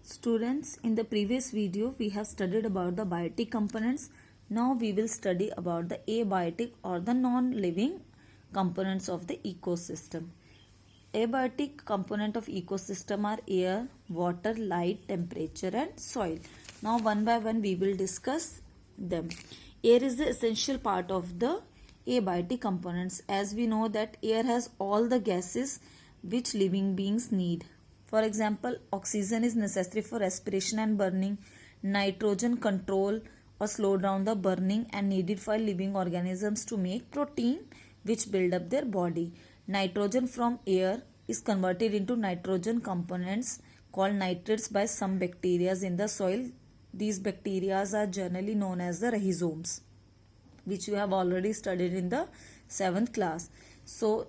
Students, in the previous video we have studied about the biotic components. Now we will study about the abiotic or the non-living components of the ecosystem. Abiotic component of ecosystem are air, water, light, temperature and soil. Now one by one we will discuss them. Air is the essential part of the abiotic components, as we know that air has all the gases which living beings need. For example, oxygen is necessary for respiration and burning. Nitrogen control or slow down the burning and needed for living organisms to make protein which build up their body. Nitrogen from air is converted into nitrogen components called nitrates by some bacteria in the soil. These bacteria are generally known as the rhizomes, which you have already studied in the 7th class. So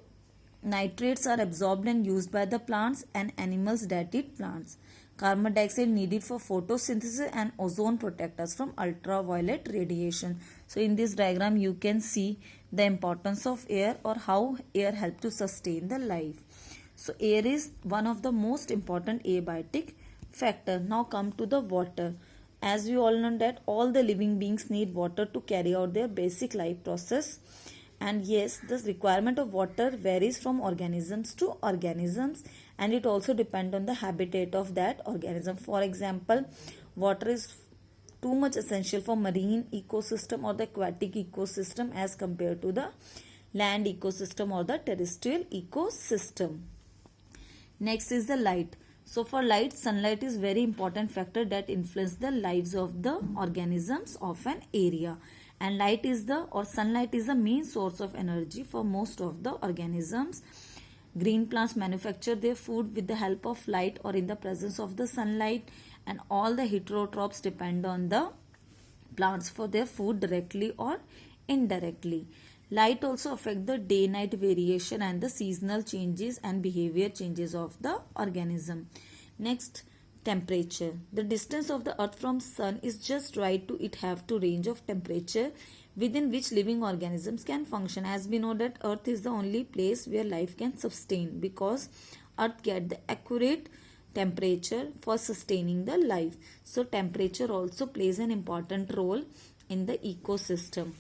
nitrates are absorbed and used by the plants and animals that eat plants. Carbon dioxide needed for photosynthesis and ozone protect us from ultraviolet radiation. So in this diagram you can see the importance of air or how air helps to sustain the life. So air is one of the most important abiotic factor. Now come to the water. As we all know that all the living beings need water to carry out their basic life process. And yes, the requirement of water varies from organisms to organisms, and it also depends on the habitat of that organism. For example, water is too much essential for marine ecosystem or the aquatic ecosystem as compared to the land ecosystem or the terrestrial ecosystem. Next is the light. So for light, sunlight is very important factor that influence the lives of the organisms of an area. And sunlight is the main source of energy for most of the organisms. Green plants manufacture their food with the help of light or in the presence of the sunlight, and all the heterotrophs depend on the plants for their food directly or indirectly. Light also affects the day-night variation and the seasonal changes and behavior changes of the organism. Next, temperature. The distance of the earth from sun is just right to it have to range of temperature within which living organisms can function. As we know that earth is the only place where life can sustain, because earth get the accurate temperature for sustaining the life. So temperature also plays an important role in the ecosystem,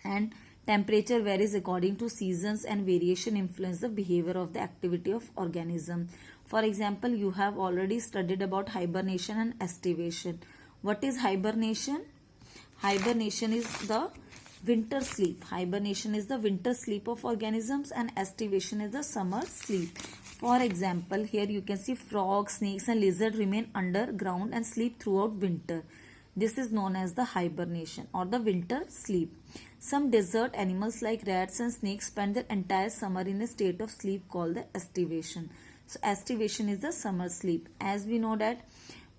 and temperature varies according to seasons and variation influence the behavior of the activity of organism. For example, you have already studied about hibernation and estivation. What is hibernation? Hibernation is the winter sleep. Hibernation is the winter sleep of organisms, and estivation is the summer sleep. For example, here you can see frogs, snakes and lizards remain underground and sleep throughout winter. This is known as the hibernation or the winter sleep. Some desert animals like rats and snakes spend their entire summer in a state of sleep called the estivation. So estivation is the summer sleep. As we know that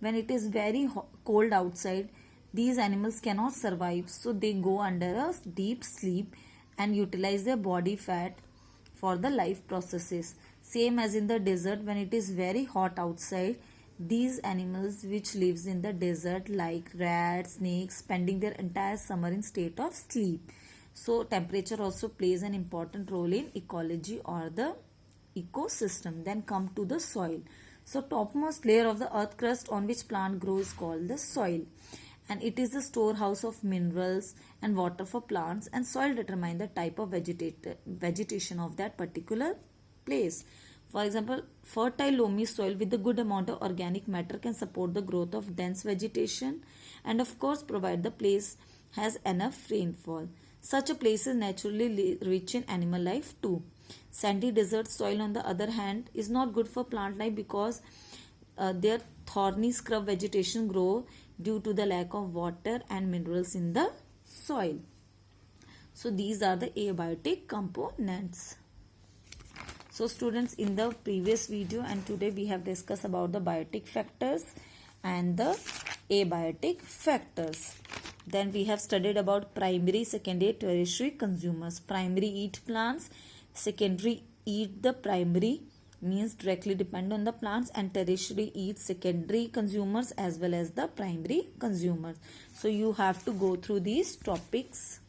when it is very cold outside, these animals cannot survive, so they go under a deep sleep and utilize their body fat for the life processes. Same as in the desert, when it is very hot outside, these animals which lives in the desert like rats, snakes, spending their entire summer in state of sleep. So temperature also plays an important role in ecology or the ecosystem. Then come to the soil. So topmost layer of the earth crust on which plant grows is called the soil, and it is the storehouse of minerals and water for plants, and soil determine the type of vegetation of that particular place. For example, fertile loamy soil with a good amount of organic matter can support the growth of dense vegetation, and of course provide the place has enough rainfall. Such a place is naturally rich in animal life too. Sandy desert soil on the other hand is not good for plant life, because their thorny scrub vegetation grow due to the lack of water and minerals in the soil. So these are the abiotic components. So students, in the previous video and today we have discussed about the biotic factors and the abiotic factors. Then we have studied about primary, secondary, tertiary consumers. Primary eat plants, secondary eat the primary, means directly depend on the plants, and tertiary eat secondary consumers as well as the primary consumers. So you have to go through these topics.